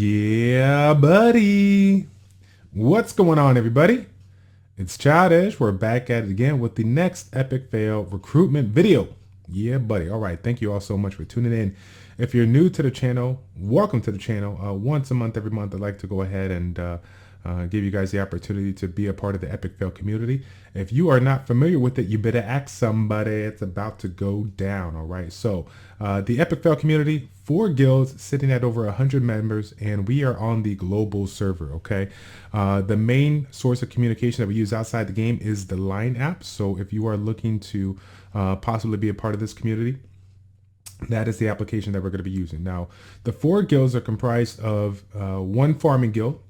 Yeah, buddy. What's going on, everybody? It's Childish. We're back at it again with the next epic fail recruitment video. Yeah, buddy. All right. Thank you all so much for tuning in. If you're new to the channel, welcome to the channel. Once a month, every month, I'd like to go ahead and give you guys the opportunity to be a part of the Epic Fail community. If you are not familiar with it, you better ask somebody. It's about to go down. All right. So the Epic Fail community, 4 guilds sitting at over 100 members, and we are on the global server. Okay. The main source of communication that we use outside the game is the Line app. So if you are looking to possibly be a part of this community, that is the application that we're going to be using. Now, the 4 guilds are comprised of 1 farming guild,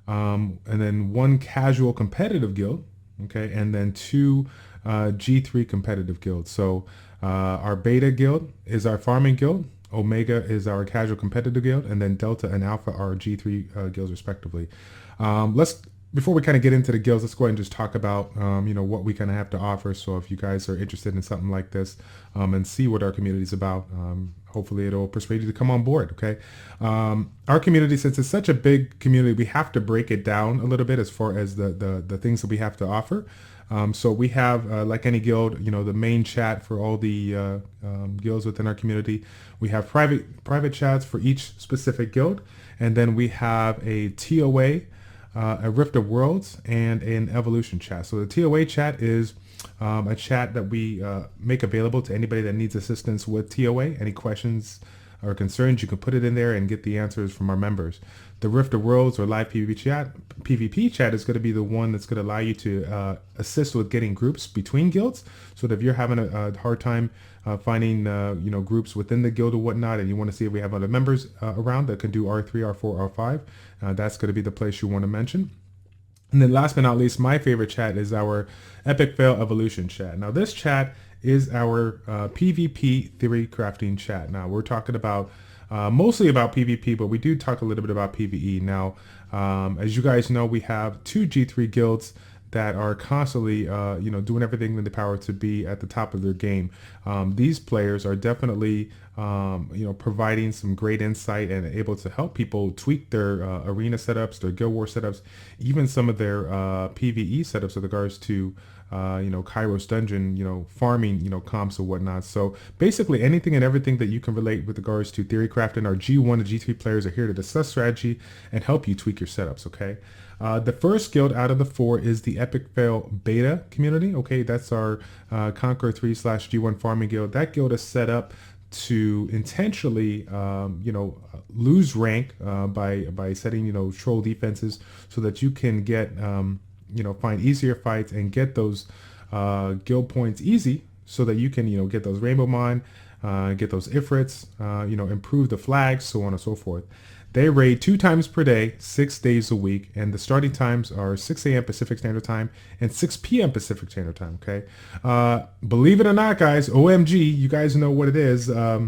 and then 1 casual competitive guild, okay, and then 2 G3 competitive guilds. So our Beta guild is our farming guild, Omega is our casual competitive guild, and then Delta and Alpha are G3 guilds respectively. Before we kind of get into the guilds, let's go ahead and just talk about, what we kind of have to offer. So if you guys are interested in something like this and see what our community is about, hopefully it'll persuade you to come on board, okay? Our community, since it's such a big community, we have to break it down a little bit as far as the things that we have to offer. So we have, like any guild, the main chat for all the guilds within our community. We have private chats for each specific guild. And then we have a ToA, a Rift of Worlds, and an Evolution chat. So the ToA chat is a chat that we make available to anybody that needs assistance with ToA. Any questions or concerns, you can put it in there and get the answers from our members. The Rift of Worlds or live PvP chat is going to be the one that's going to allow you to assist with getting groups between guilds. So that if you're having a hard time finding groups within the guild or whatnot, and you want to see if we have other members around that can do R3, R4, R5, that's going to be the place you want to mention. And then last but not least, my favorite chat is our Epic Fail Evolution chat. Now this chat is our PvP theory crafting chat. Now we're talking about mostly about PvP, but we do talk a little bit about PvE. Now, as you guys know, we have 2 G3 guilds that are constantly, doing everything in their power to be at the top of their game. These players are definitely, providing some great insight and able to help people tweak their arena setups, their guild war setups, even some of their PvE setups with regards to, Kairos dungeon, farming, comps or whatnot. So basically anything and everything that you can relate with regards to Theorycrafting. Our G1 and G3 players are here to discuss strategy and help you tweak your setups, okay? The first guild out of the 4 is the EpicFail.Beta community. Okay, that's our Conquer 3/G1 farming guild. That guild is set up to intentionally, lose rank by setting, troll defenses so that you can get, find easier fights and get those guild points easy so that you can, get those Rainbow Mine, get those Ifrits, improve the flags, so on and so forth. They raid 2 times per day, 6 days a week, and the starting times are 6 a.m. Pacific Standard Time and 6 p.m. Pacific Standard Time, okay? Believe it or not, guys, OMG, you guys know what it is. I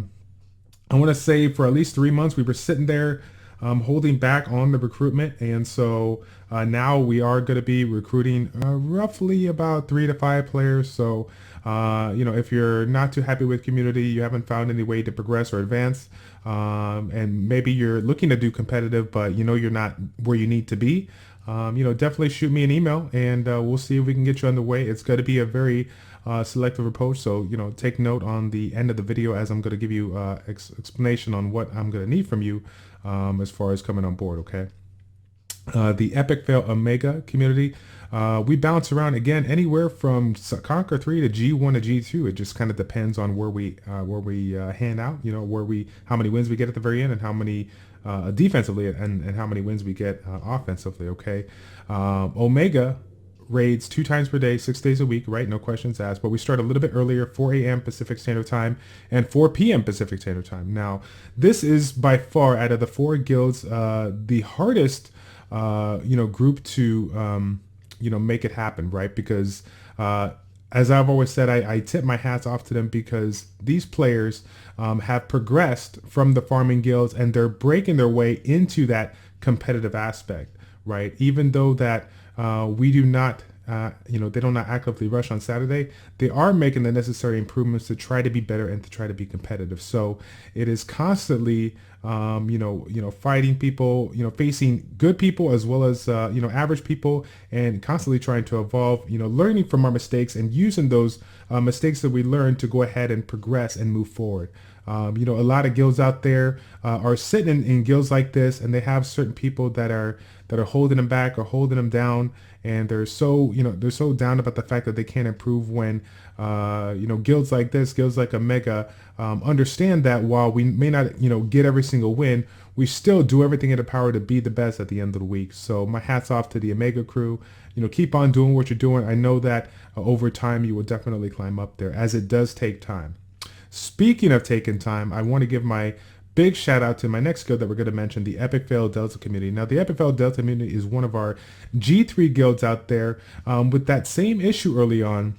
want to say for at least 3 months, we were sitting there holding back on the recruitment, and so now we are going to be recruiting roughly about 3 to 5 players. So, if you're not too happy with community, you haven't found any way to progress or advance, and maybe you're looking to do competitive, but you're not where you need to be, definitely shoot me an email, and we'll see if we can get you on the way. It's going to be a very selective approach, so take note on the end of the video as I'm going to give you explanation on what I'm going to need from you as far as coming on board, okay? The EpicFail.Omega community, we bounce around again anywhere from Conquer 3 to G1 to G2. It just kind of depends on where we hand out, how many wins we get at the very end, and how many defensively and how many wins we get offensively, okay? Omega raids 2 times per day, 6 days a week, right? No questions asked. But we start a little bit earlier, 4 a.m. Pacific Standard Time and 4 p.m. Pacific Standard Time. Now, this is by far out of the 4 guilds the hardest, group to, make it happen, right? Because as I've always said, I tip my hats off to them because these players have progressed from the farming guilds and they're breaking their way into that competitive aspect, right? Even though that we do not, they do not actively rush on Saturday, they are making the necessary improvements to try to be better and to try to be competitive. So it is constantly fighting people, facing good people as well as, average people, and constantly trying to evolve, learning from our mistakes and using those mistakes that we learn to go ahead and progress and move forward. A lot of guilds out there are sitting in guilds like this, and they have certain people that are holding them back or holding them down, and they're so down about the fact that they can't improve when guilds like this, guilds like Omega, understand that while we may not get every single win, we still do everything in our power to be the best at the end of the week. So my hat's off to the Omega crew. Keep on doing what you're doing. I know that over time you will definitely climb up there, as it does take time. Speaking of taking time, I want to give my big shout out to my next guild that we're going to mention, the EpicFail.Delta community. Now, the EpicFail.Delta community is one of our G3 guilds out there with that same issue early on.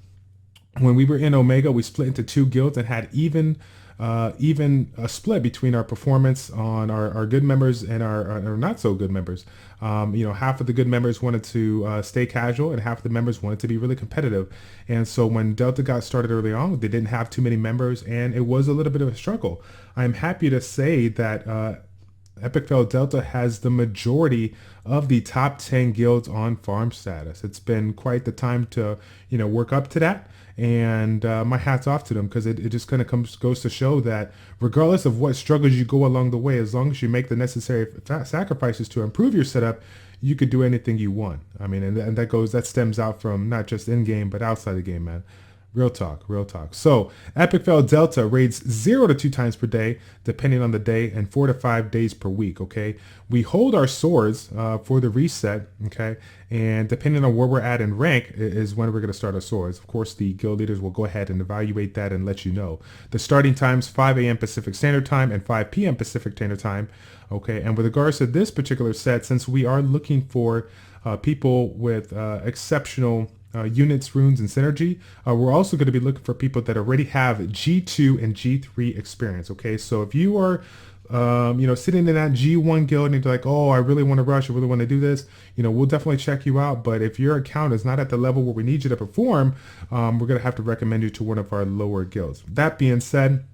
When we were in Omega, we split into 2 guilds and had even a split between our performance on our good members and our not so good members. Half of the good members wanted to stay casual, and half of the members wanted to be really competitive. And so when Delta got started early on, they didn't have too many members, and it was a little bit of a struggle. I'm happy to say that EpicFail.Delta has the majority of the top 10 guilds on farm status. It's been quite the time to work up to that. And my hat's off to them, because it just kind of goes to show that regardless of what struggles you go along the way, as long as you make the necessary sacrifices to improve your setup, you could do anything you want. I mean, and that stems out from not just in game but outside the game, man. Real talk, real talk. So EpicFail.Delta raids 0 to 2 times per day, depending on the day, and 4 to 5 days per week. Okay, we hold our swords for the reset. Okay, and depending on where we're at in rank is when we're going to start our swords. Of course, the guild leaders will go ahead and evaluate that and let you know. The starting times 5 a.m. Pacific Standard Time and 5 p.m. Pacific Standard Time. Okay, and with regards to this particular set, since we are looking for people with exceptional units, runes, and synergy, we're also going to be looking for people that already have G2 and G3 experience. Okay, so if you are sitting in that G1 guild and you're like, oh, I really want to rush, I really want to do this, we'll definitely check you out. But if your account is not at the level where we need you to perform, we're going to have to recommend you to one of our lower guilds. That being said,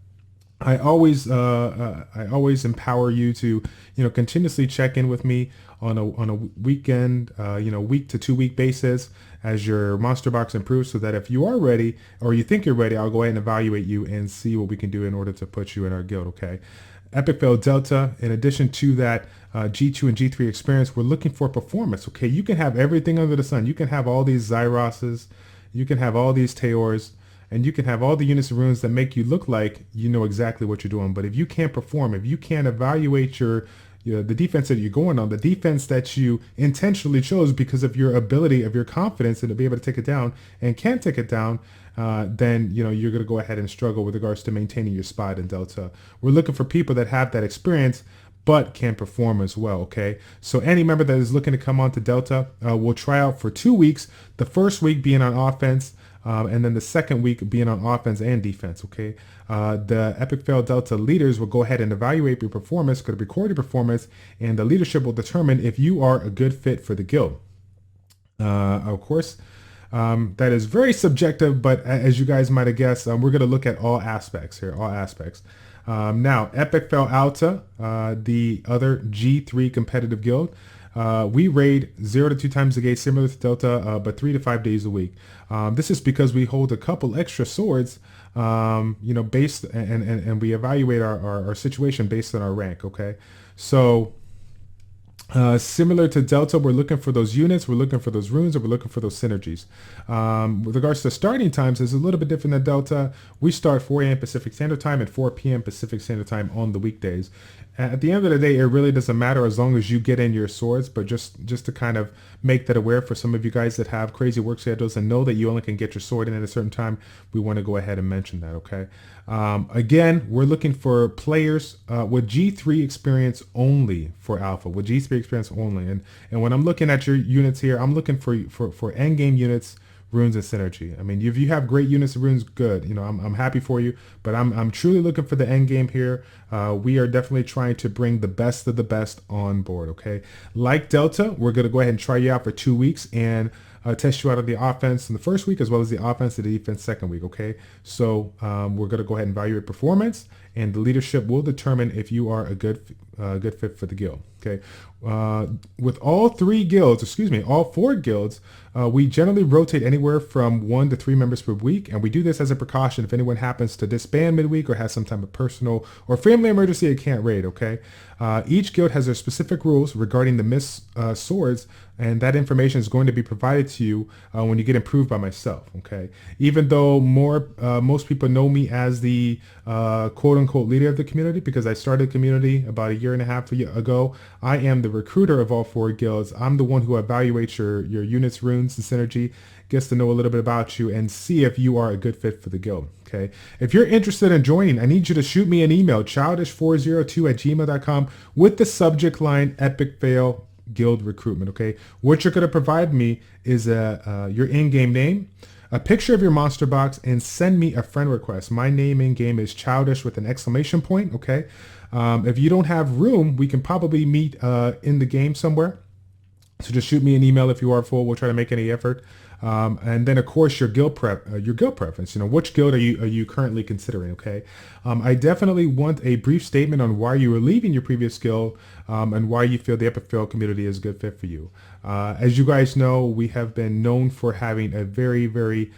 I always empower you to continuously check in with me on a weekend, week to 2 week basis as your monster box improves, so that if you are ready or you think you're ready, I'll go ahead and evaluate you and see what we can do in order to put you in our guild. Okay, EpicFail.Delta, in addition to that G2 and G3 experience, we're looking for performance. Okay, you can have everything under the sun. You can have all these Zyroses, you can have all these Teors, and you can have all the units and runes that make you look like you know exactly what you're doing. But if you can't perform, if you can't evaluate the defense that you're going on, the defense that you intentionally chose because of your ability, of your confidence, and to be able to take it down and can't take it down, then you're going to go ahead and struggle with regards to maintaining your spot in Delta. We're looking for people that have that experience but can perform as well. Okay, so any member that is looking to come on to Delta will try out for 2 weeks, the first week being on offense, and then the second week being on offense and defense. Okay, the EpicFail.Delta leaders will go ahead and evaluate your performance, going to record your performance, and the leadership will determine if you are a good fit for the guild. Of course, that is very subjective, but as you guys might have guessed, we're going to look at all aspects here, all aspects. Now, EpicFail.Alta, the other G3 competitive guild, we raid 0 to 2 times a day, similar to Delta, but 3 to 5 days a week. This is because we hold a couple extra swords, based and we evaluate our situation based on our rank. Okay, so similar to Delta, we're looking for those units, we're looking for those runes, and we're looking for those synergies. With regards to starting times, it's a little bit different than Delta. We start 4 a.m. Pacific Standard Time and 4 p.m. Pacific Standard Time on the weekdays. At the end of the day, it really doesn't matter as long as you get in your swords, but just to kind of make that aware for some of you guys that have crazy work schedules and know that you only can get your sword in at a certain time, we want to go ahead and mention that, okay? Again, we're looking for players with G3 experience only for Alpha, with G3 experience only. And when I'm looking at your units here, I'm looking for endgame units, runes, and synergy. I mean, if you have great units and runes, good. I'm happy for you, but I'm truly looking for the end game here. We are definitely trying to bring the best of the best on board. Okay, like Delta, we're gonna go ahead and try you out for 2 weeks, and test you out on the offense in the first week as well as the offense and the defense second week. Okay, so we're going to go ahead and evaluate performance, and the leadership will determine if you are a good fit for the guild. Okay, with all four guilds, we generally rotate anywhere from 1 to 3 members per week, and we do this as a precaution if anyone happens to disband midweek or has some type of personal or family emergency it can't raid. Okay, each guild has their specific rules regarding the missed swords, and that information is going to be provided to you when you get improved by myself. Okay, even though most people know me as the quote-unquote leader of the community because I started the community about 1.5 years ago, I am the recruiter of all 4 guilds. I'm the one who evaluates your units, runes, and synergy, gets to know a little bit about you, and see if you are a good fit for the guild. Okay, if you're interested in joining, I need you to shoot me an email, childish402@gmail.com, with the subject line Epic Fail Guild Recruitment. Okay, what you're going to provide me is your in-game name, a picture of your monster box, and send me a friend request. My name in game is Childish with an exclamation point. Okay, if you don't have room, we can probably meet in the game somewhere. So just shoot me an email if you are full. We'll try to make any effort. And then of course your guild preference. You know, which guild are you currently considering? Okay, I definitely want a brief statement on why you were leaving your previous guild and why you feel the EpicFail community is a good fit for you. As you guys know, we have been known for having a very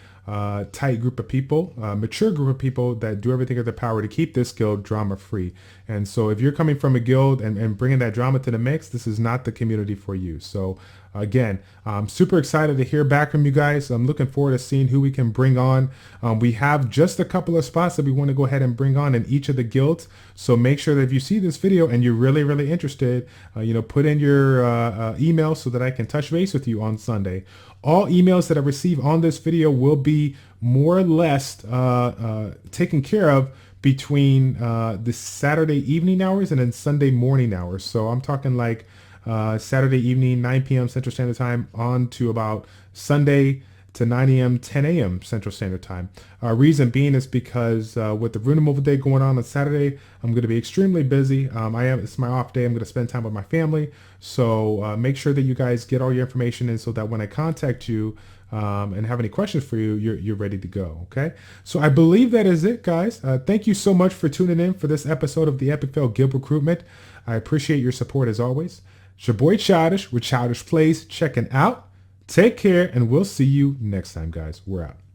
tight group of people, mature group of people that do everything in their power to keep this guild drama free. And so if you're coming from a guild and bringing that drama to the mix, this is not the community for you. So again, I'm super excited to hear back from you guys. I'm looking forward to seeing who we can bring on. We have just a couple of spots that we want to go ahead and bring on in each of the guilds. So make sure that if you see this video and you're really interested, put in your email so that I can touch base with you on Sunday. All emails that I receive on this video will be more or less taken care of between the Saturday evening hours and then Sunday morning hours. So I'm talking like Saturday evening, 9 p.m. Central Standard Time on to about Sunday to 9 a.m., 10 a.m. Central Standard Time. Reason being is because with the rune removal day going on Saturday, I'm going to be extremely busy. It's my off day. I'm going to spend time with my family. So make sure that you guys get all your information in so that when I contact you and have any questions for you, you're ready to go. Okay. So I believe that is it, guys. Thank you so much for tuning in for this episode of the EpicFail Guild Recruitment. I appreciate your support as always. It's your boy Childish with ChildishPlays checking out. Take care, and we'll see you next time, guys. We're out.